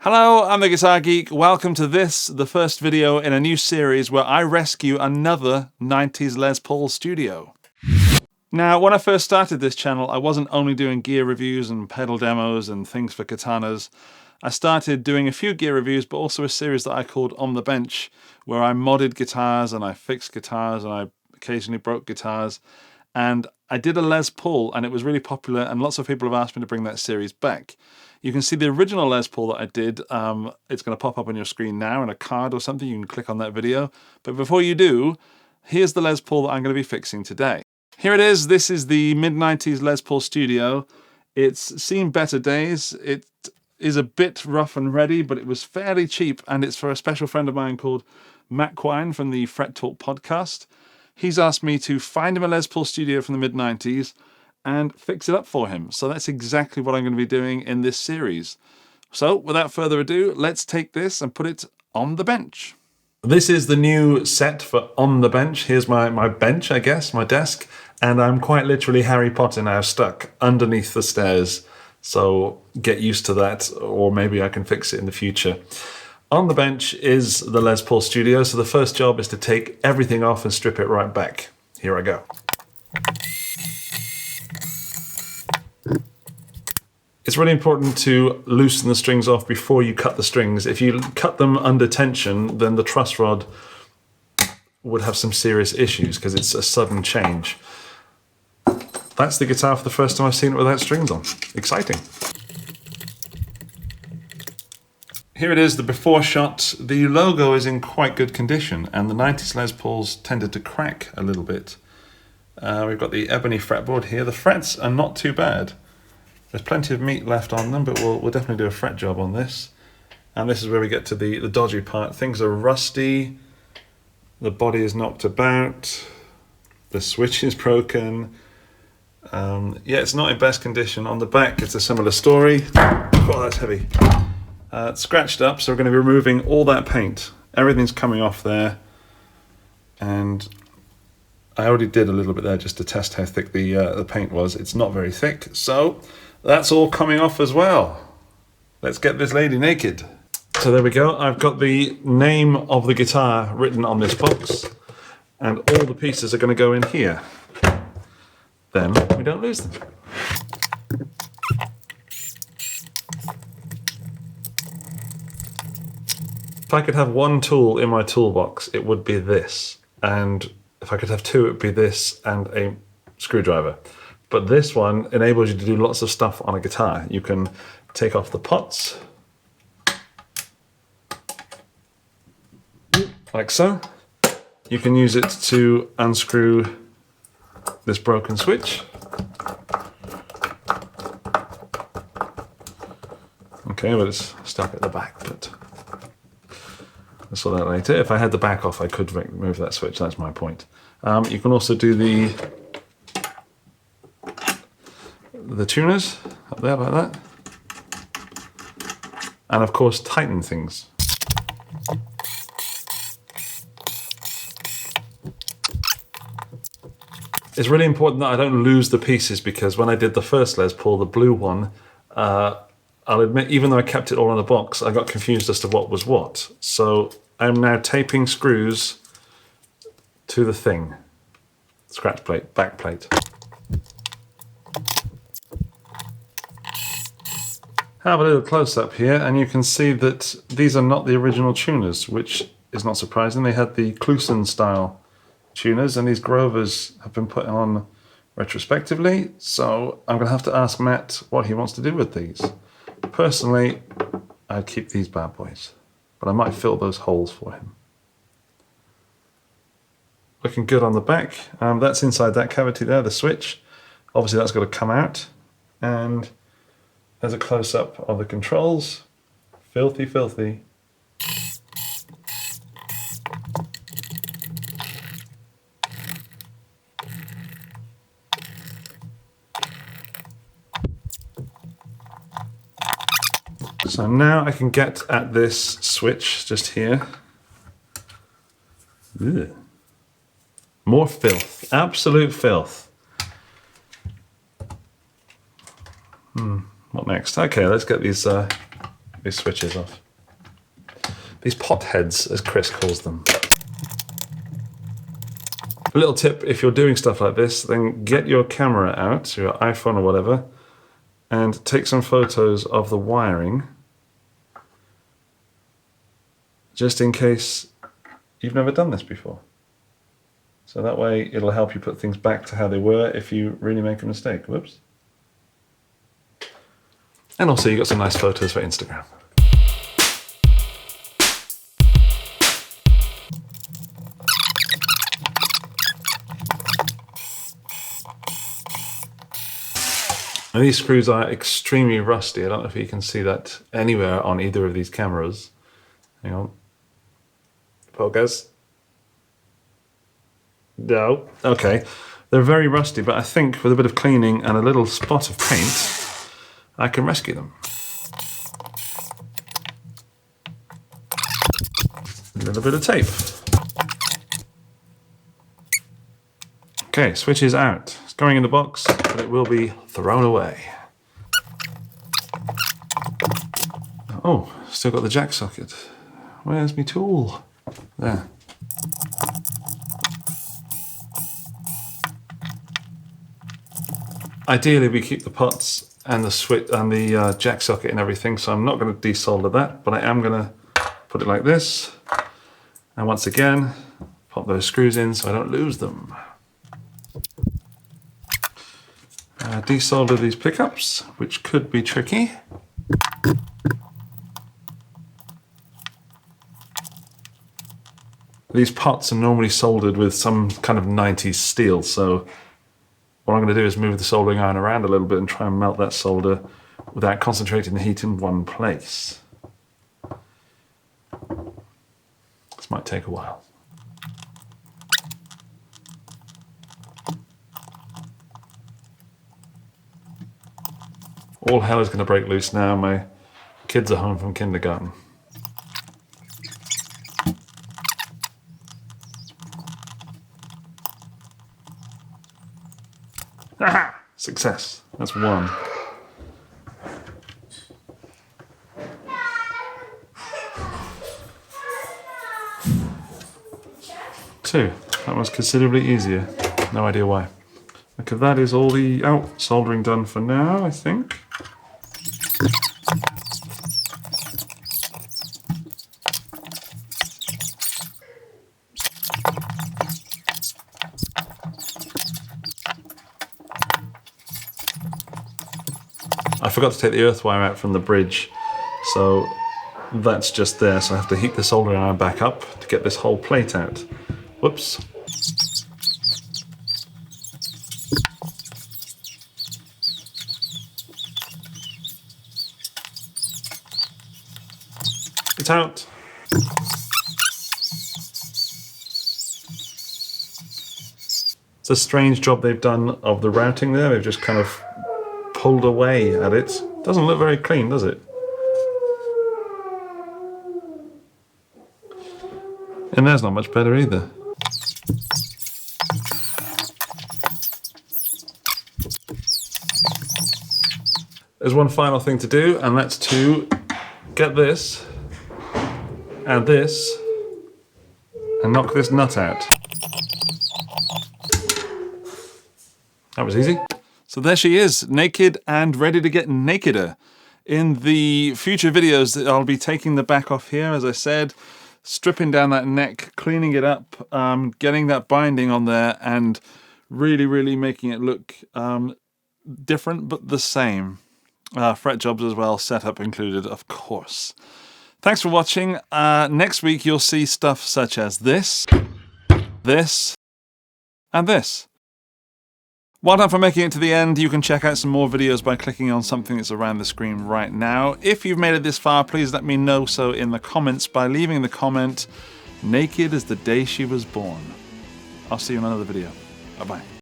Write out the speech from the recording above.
Hello, I'm the Guitar Geek. Welcome to this, the first video in a new series where I rescue another 90s Les Paul Studio. Now, when I first started this channel, I wasn't only doing gear reviews and pedal demos and things for katanas. I started doing a few gear reviews, but also a series that I called On the Bench, where I modded guitars and I fixed guitars and I occasionally broke guitars. And I did a Les Paul and it was really popular and lots of people have asked me to bring that series back. You can see the original Les Paul that I did. It's going to pop up on your screen now in a card or something. You can click on that video. But before you do, here's the Les Paul that I'm going to be fixing today. Here it is. This is the mid-90s Les Paul Studio. It's seen better days. It is a bit rough and ready, but it was fairly cheap. And it's for a special friend of mine called Matt Quine from the Fret Talk podcast. He's asked me to find him a Les Paul Studio from the mid-90s and fix it up for him. So that's exactly what I'm going to be doing in this series. So without further ado, let's take this and put it on the bench. This is the new set for On the Bench. Here's my bench, I guess, my desk. And I'm quite literally Harry Potter now, stuck underneath the stairs. So get used to that, or maybe I can fix it in the future. On the bench is the Les Paul Studio. So the first job is to take everything off and strip it right back. Here I go. It's really important to loosen the strings off before you cut the strings. If you cut them under tension, then the truss rod would have some serious issues because it's a sudden change. That's the guitar for the first time I've seen it without strings on. Exciting. Here it is, the before shot. The logo is in quite good condition and the 90s Les Pauls tended to crack a little bit. We've got the ebony fretboard here. The frets are not too bad. There's plenty of meat left on them, but we'll definitely do a fret job on this. And this is where we get to the dodgy part. Things are rusty, the body is knocked about, the switch is broken. Yeah, it's not in best condition. On the back, it's a similar story. Oh, that's heavy. It's scratched up, so we're going to be removing all that paint. Everything's coming off there. And I already did a little bit there just to test how thick the paint was. It's not very thick, so that's all coming off as well. Let's get this lady naked. So there we go. I've got the name of the guitar written on this box, and all the pieces are going to go in here. Then we don't lose them. If I could have one tool in my toolbox, it would be this. And if I could have two, it would be this and a screwdriver. But this one enables you to do lots of stuff on a guitar. You can take off the pots, like so. You can use it to unscrew this broken switch. Okay, but it's stuck at the back, but I'll sort that later. If I had the back off, I could remove that switch. That's my point. You can also do the tuners up there like that. And of course, tighten things. It's really important that I don't lose the pieces because when I did the first Les Paul, the blue one, I'll admit, even though I kept it all in the box, I got confused as to what was what. So I'm now taping screws to the thing. Scratch plate, back plate. Have a little close-up here, and you can see that these are not the original tuners, which is not surprising. They had the Kluson style tuners, and these Grovers have been put on retrospectively, so I'm going to have to ask Matt what he wants to do with these. Personally, I'd keep these bad boys, but I might fill those holes for him. Looking good on the back. That's inside that cavity there, the switch. Obviously that's got to come out, and there's a close-up of the controls. Filthy, filthy. So now I can get at this switch just here. Ugh. More filth, absolute filth. What next? Okay, let's get these these switches off. These pot heads, as Chris calls them. A little tip, if you're doing stuff like this, then get your camera out, your iPhone or whatever, and take some photos of the wiring, just in case you've never done this before. So that way it'll help you put things back to how they were if you really make a mistake. Whoops. And also you got some nice photos for Instagram. And these screws are extremely rusty. I don't know if you can see that anywhere on either of these cameras. Hang on. Focus. No. Okay. They're very rusty, but I think with a bit of cleaning and a little spot of paint, I can rescue them. A little bit of tape. Okay, switch is out. It's going in the box, but it will be thrown away. Oh, still got the jack socket. Where's my tool? There. Ideally, we keep the pots and the switch and the jack socket and everything, so I'm not going to desolder that, but I am going to put it like this. And once again, pop those screws in so I don't lose them. Desolder these pickups, which could be tricky. These pots are normally soldered with some kind of 90s steel, so what I'm going to do is move the soldering iron around a little bit and try and melt that solder without concentrating the heat in one place. This might take a while. All hell is going to break loose now. My kids are home from kindergarten. Aha! Success. That's one. Two. That was considerably easier. No idea why. Okay, that is all the out soldering done for now, I think. I forgot to take the earth wire out from the bridge, so that's just there, so I have to heat the soldering iron back up to get this whole plate out. Whoops. It's out. It's a strange job they've done of the routing there. They've just kind of pulled away at it. Doesn't look very clean, does it? And there's not much better either. There's one final thing to do, and that's to get this and this and knock this nut out. That was easy. So there she is, naked and ready to get nakeder. In the future videos, I'll be taking the back off here, as I said, stripping down that neck, cleaning it up, getting that binding on there, and really making it look different but the same. Fret jobs as well, setup included, of course. Thanks for watching. Next week you'll see stuff such as this, this, and this. Well done for making it to the end. You can check out some more videos by clicking on something that's around the screen right now. If you've made it this far, please let me know so in the comments by leaving the comment, "Naked as the day she was born." I'll see you in another video. Bye-bye.